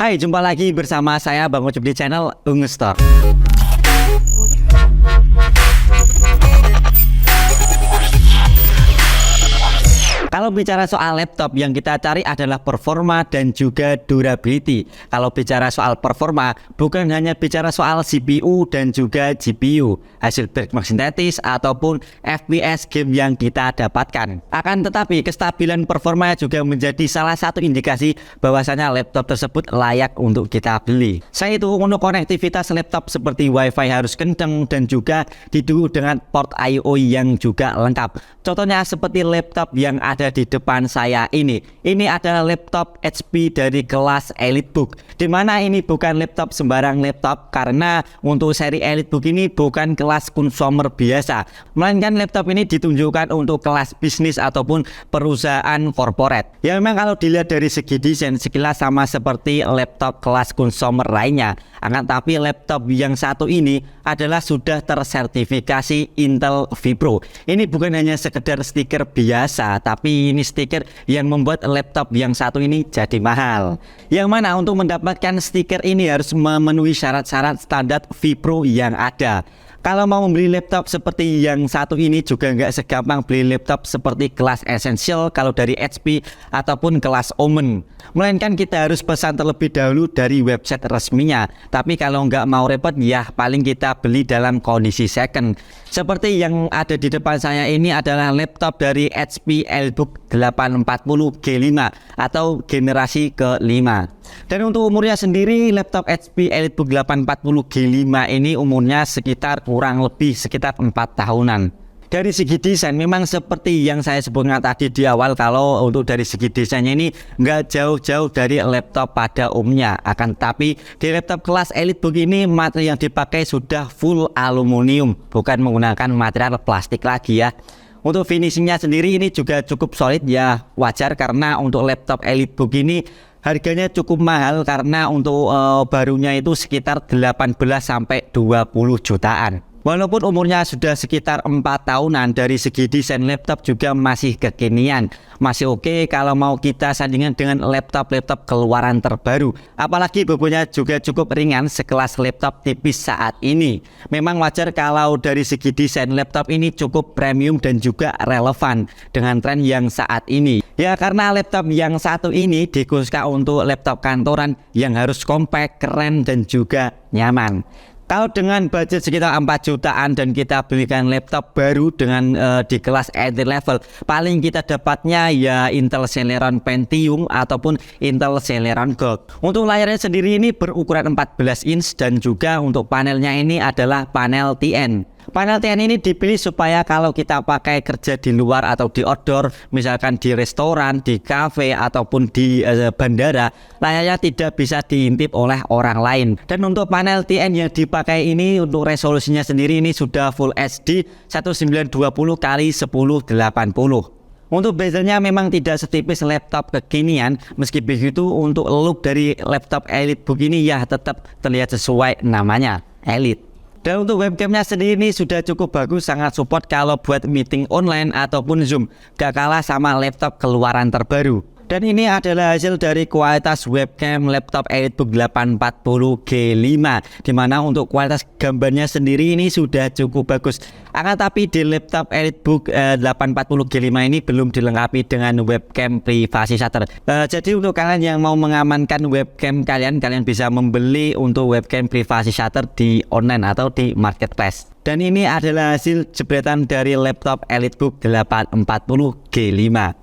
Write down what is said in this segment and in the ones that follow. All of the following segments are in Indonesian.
Hai, jumpa lagi bersama saya Bang Ucup di channel Ungu Store. Kalau bicara soal laptop, yang kita cari adalah performa dan juga durability. Kalau bicara soal performa, bukan hanya bicara soal CPU dan juga GPU, hasil benchmark sintetis ataupun FPS game yang kita dapatkan. Akan tetapi, kestabilan performa juga menjadi salah satu indikasi bahwasanya laptop tersebut layak untuk kita beli. Saya itu untuk konektivitas laptop seperti WiFi harus kencang dan juga didukung dengan port I/O yang juga lengkap. Contohnya seperti laptop yang ada di depan saya ini. Ini adalah laptop HP dari kelas EliteBook. Dimana ini bukan laptop sembarang laptop, karena untuk seri EliteBook ini bukan kelas consumer biasa, melainkan laptop ini ditunjukkan untuk kelas bisnis ataupun perusahaan corporate. Ya memang kalau dilihat dari segi desain sekilas sama seperti laptop kelas consumer lainnya. Akan tapi laptop yang satu ini adalah sudah tersertifikasi Intel Vipro. Ini bukan hanya sekedar stiker biasa, tapi ini stiker yang membuat laptop yang satu ini jadi mahal. Yang mana untuk mendapatkan stiker ini harus memenuhi syarat-syarat standar Vipro yang ada. Kalau mau membeli laptop seperti yang satu ini juga nggak segampang beli laptop seperti kelas Essential kalau dari HP ataupun kelas Omen. Melainkan kita harus pesan terlebih dahulu dari website resminya. Tapi kalau nggak mau repot ya paling kita beli dalam kondisi second. Seperti yang ada di depan saya ini adalah laptop dari HP EliteBook 840 G5 atau generasi ke-5. Dan untuk umurnya sendiri, laptop HP EliteBook 840 G5 ini umurnya sekitar kurang lebih sekitar 4 tahunan. Dari segi desain memang seperti yang saya sebutkan tadi di awal, kalau untuk dari segi desainnya ini nggak jauh-jauh dari laptop pada umumnya. Akan tapi di laptop kelas EliteBook ini material yang dipakai sudah full aluminium, bukan menggunakan material plastik lagi ya. Untuk finishingnya sendiri ini juga cukup solid ya, wajar karena untuk laptop EliteBook ini harganya cukup mahal karena untuk barunya itu sekitar 18 sampai 20 jutaan. Walaupun umurnya sudah sekitar 4 tahunan, dari segi desain laptop juga masih kekinian. Masih oke kalau mau kita sandingkan dengan laptop-laptop keluaran terbaru. Apalagi bobotnya juga cukup ringan sekelas laptop tipis saat ini. Memang wajar kalau dari segi desain laptop ini cukup premium dan juga relevan dengan tren yang saat ini. Ya karena laptop yang satu ini dikhususkan untuk laptop kantoran yang harus compact, keren dan juga nyaman. Kalau dengan budget sekitar 4 jutaan dan kita belikan laptop baru dengan di kelas entry level, paling kita dapatnya ya Intel Celeron Pentium ataupun Intel Celeron Gold. Untuk layarnya sendiri ini berukuran 14 inch dan juga untuk panelnya ini adalah panel TN. Panel TN ini dipilih supaya kalau kita pakai kerja di luar atau di outdoor, misalkan di restoran, di cafe ataupun di bandara, layarnya tidak bisa diintip oleh orang lain. Dan untuk panel TN yang dipakai ini untuk resolusinya sendiri ini sudah Full HD 1920 x 1080. Untuk bezelnya memang tidak setipis laptop kekinian, meski begitu untuk look dari laptop EliteBook ini ya tetap terlihat sesuai namanya, Elite. Dan untuk webcamnya sendiri ini sudah cukup bagus, sangat support kalau buat meeting online ataupun Zoom, gak kalah sama laptop keluaran terbaru. Dan ini adalah hasil dari kualitas webcam laptop EliteBook 840 G5, dimana untuk kualitas gambarnya sendiri ini sudah cukup bagus. Akan tapi di laptop EliteBook 840 G5 ini belum dilengkapi dengan webcam privasi shutter. Jadi untuk kalian yang mau mengamankan webcam kalian bisa membeli untuk webcam privasi shutter di online atau di marketplace. Dan ini adalah hasil jepretan dari laptop EliteBook 840 G5.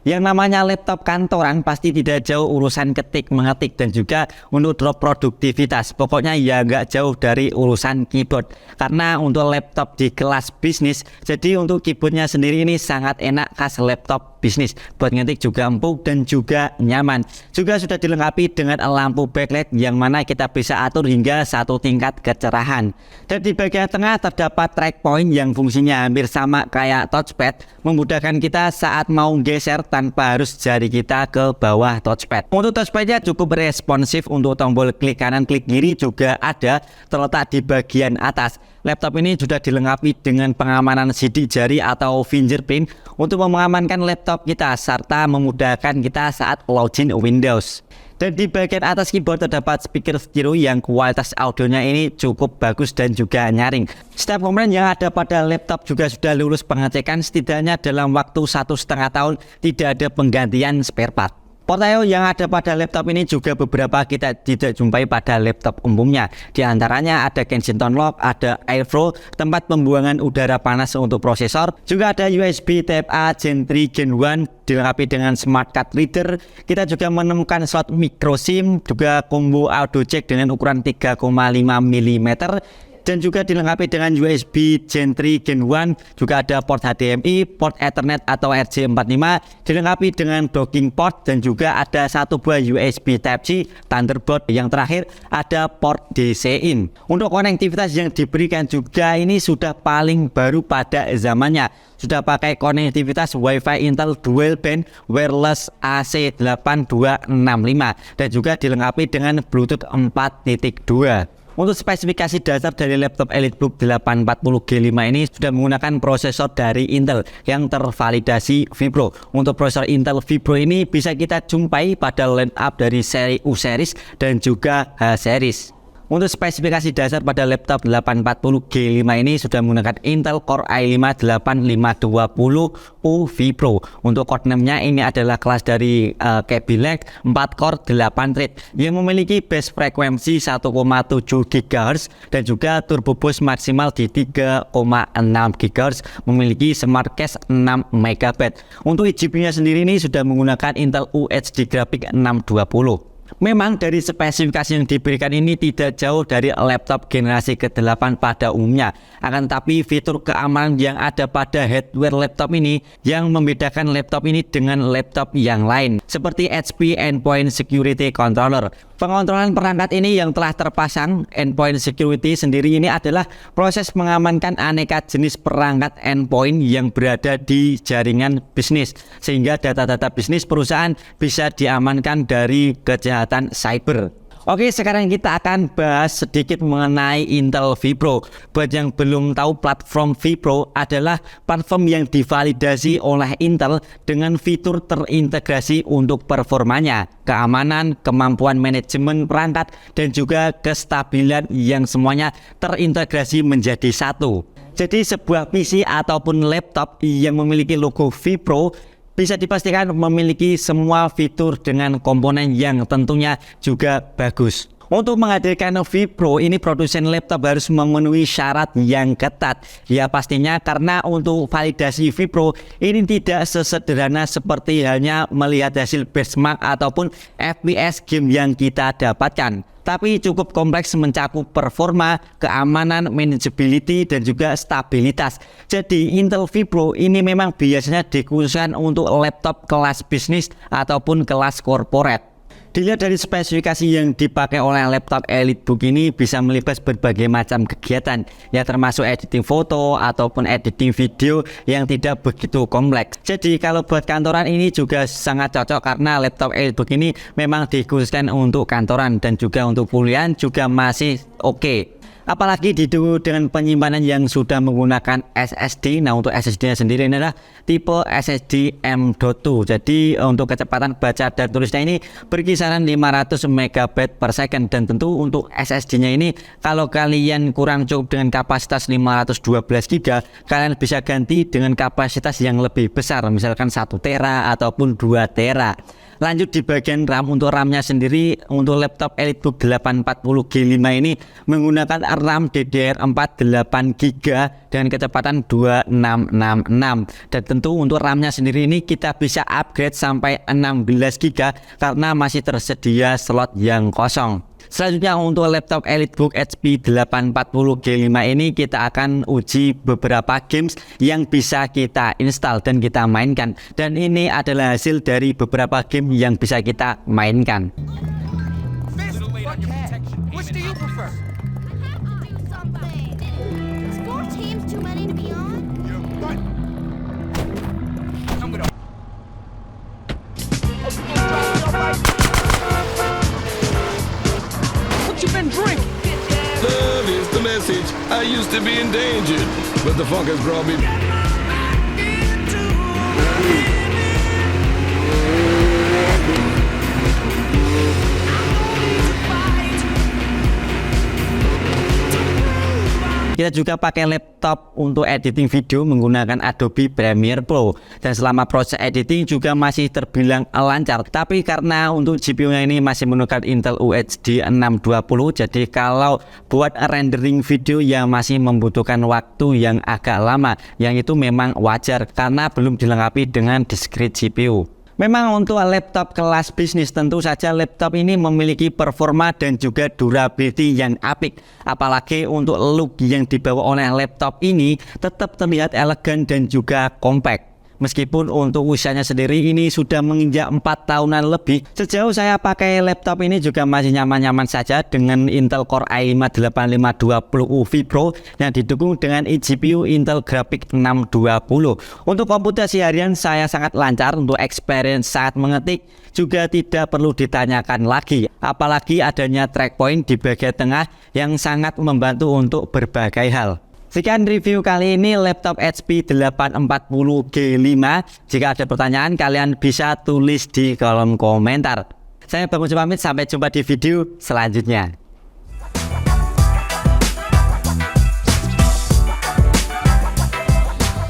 Yang namanya laptop kantoran pasti tidak jauh urusan ketik mengetik dan juga untuk drop produktivitas. Pokoknya ya nggak jauh dari urusan keyboard. Karena untuk laptop di kelas bisnis, jadi untuk keyboardnya sendiri ini sangat enak khas laptop bisnis. Buat ngetik juga empuk dan juga nyaman. Juga sudah dilengkapi dengan lampu backlight yang mana kita bisa atur hingga 1 tingkat kecerahan. Dan di bagian tengah terdapat track point yang fungsinya hampir sama kayak touchpad, memudahkan kita saat mau geser tanpa harus jari kita ke bawah touchpad. Untuk touchpadnya cukup responsif, untuk tombol klik kanan klik kiri juga ada terletak di bagian atas. Laptop ini sudah dilengkapi dengan pengamanan sidik jari atau fingerprint untuk mengamankan laptop kita serta memudahkan kita saat login Windows. Dan di bagian atas keyboard terdapat speaker stereo yang kualitas audionya ini cukup bagus dan juga nyaring. Setiap komponen yang ada pada laptop juga sudah lulus pengecekan setidaknya dalam waktu 1,5 tahun, tidak ada penggantian spare part. Port I/O yang ada pada laptop ini juga beberapa kita tidak jumpai pada laptop umumnya. Di antaranya ada Kensington lock, ada airflow, tempat pembuangan udara panas untuk prosesor. Juga ada USB Type A Gen 3 Gen 1 dilengkapi dengan smart card reader. Kita juga menemukan slot micro SIM, juga combo audio jack dengan ukuran 3,5 mm. Dan juga dilengkapi dengan USB Gen 3 Gen 1, juga ada port HDMI, port Ethernet atau RJ45, dilengkapi dengan docking port dan juga ada satu buah USB Type-C Thunderbolt. Yang terakhir ada port DC-in. Untuk konektivitas yang diberikan juga ini sudah paling baru pada zamannya. Sudah pakai konektivitas Wi-Fi Intel Dual Band Wireless AC8265 dan juga dilengkapi dengan Bluetooth 4.2. Untuk spesifikasi dasar dari laptop EliteBook 840G5 ini sudah menggunakan prosesor dari Intel yang tervalidasi Vipro. Untuk prosesor Intel Vipro ini bisa kita jumpai pada line up dari seri U series dan juga H series. Untuk spesifikasi dasar pada laptop 840G5 ini sudah menggunakan Intel Core i5 8520U Vipro. Untuk codename-nya ini adalah kelas dari Kaby Lake 4 core 8 thread yang memiliki base frekuensi 1,7 GHz dan juga turbo boost maksimal di 3,6 GHz, memiliki smart cache 6 MB. Untuk GPU-nya sendiri ini sudah menggunakan Intel UHD Graphics 620. Memang dari spesifikasi yang diberikan ini tidak jauh dari laptop generasi ke-8 pada umumnya. Akan tapi fitur keamanan yang ada pada hardware laptop ini yang membedakan laptop ini dengan laptop yang lain, seperti HP Endpoint Security Controller. Pengontrolan perangkat ini yang telah terpasang Endpoint Security sendiri ini adalah proses mengamankan aneka jenis perangkat endpoint yang berada di jaringan bisnis, sehingga data-data bisnis perusahaan bisa diamankan dari kejahatan cyber. Oke, sekarang kita akan bahas sedikit mengenai Intel Vipro. Buat yang belum tahu, platform Vipro adalah platform yang divalidasi oleh Intel dengan fitur terintegrasi untuk performanya, keamanan, kemampuan manajemen perangkat, dan juga kestabilan yang semuanya terintegrasi menjadi satu. Jadi sebuah PC ataupun laptop yang memiliki logo Vipro bisa dipastikan memiliki semua fitur dengan komponen yang tentunya juga bagus. Untuk menghadirkan Vipro ini, produsen laptop harus memenuhi syarat yang ketat. Ya pastinya karena untuk validasi Vipro ini tidak sesederhana seperti hanya melihat hasil benchmark ataupun FPS game yang kita dapatkan, tapi cukup kompleks mencakup performa, keamanan, manageability, dan juga stabilitas. Jadi Intel Vipro ini memang biasanya dikhususkan untuk laptop kelas bisnis ataupun kelas corporate. Dilihat dari spesifikasi yang dipakai oleh laptop EliteBook ini bisa melibat berbagai macam kegiatan, ya termasuk editing foto ataupun editing video yang tidak begitu kompleks. Jadi kalau buat kantoran ini juga sangat cocok karena laptop EliteBook ini memang dikhususkan untuk kantoran dan juga untuk kuliah juga masih oke. Apalagi didukung dengan penyimpanan yang sudah menggunakan SSD. Nah, untuk SSD-nya sendiri ini adalah tipe SSD M.2. Jadi untuk kecepatan baca dan tulisnya ini berkisaran 500 MB per second. Dan tentu untuk SSD-nya ini kalau kalian kurang cukup dengan kapasitas 512 GB, kalian bisa ganti dengan kapasitas yang lebih besar, misalkan 1 tera ataupun 2 tera. Lanjut di bagian RAM, untuk RAM-nya sendiri untuk laptop EliteBook 840G5 ini menggunakan RAM DDR4 8GB dengan kecepatan 2666. Dan tentu untuk RAM-nya sendiri ini kita bisa upgrade sampai 16GB karena masih tersedia slot yang kosong. Selanjutnya untuk laptop EliteBook HP 840G5 ini kita akan uji beberapa games yang bisa kita install dan kita mainkan. Dan ini adalah hasil dari beberapa game yang bisa kita mainkan. Love is the message. I I used to be endangered, but the funk has brought me. Kita juga pakai laptop untuk editing video menggunakan Adobe Premiere Pro, dan selama proses editing juga masih terbilang lancar. Tapi karena untuk GPU-nya ini masih menggunakan Intel UHD 620, jadi kalau buat rendering video yang masih membutuhkan waktu yang agak lama, yang itu memang wajar karena belum dilengkapi dengan discrete GPU. Memang untuk laptop kelas bisnis tentu saja laptop ini memiliki performa dan juga durability yang apik. Apalagi untuk look yang dibawa oleh laptop ini tetap terlihat elegan dan juga compact. Meskipun untuk usianya sendiri ini sudah menginjak 4 tahunan lebih, sejauh saya pakai laptop ini juga masih nyaman-nyaman saja dengan Intel Core i5 8520U Vibro yang didukung dengan eGPU Intel Graphics 620. Untuk komputasi harian saya sangat lancar, untuk experience saat mengetik juga tidak perlu ditanyakan lagi. Apalagi adanya track point di bagian tengah yang sangat membantu untuk berbagai hal. Sekian review kali ini laptop HP 840G5. Jika ada pertanyaan kalian bisa tulis di kolom komentar. Saya Bang Ucu pamit, sampai jumpa di video selanjutnya.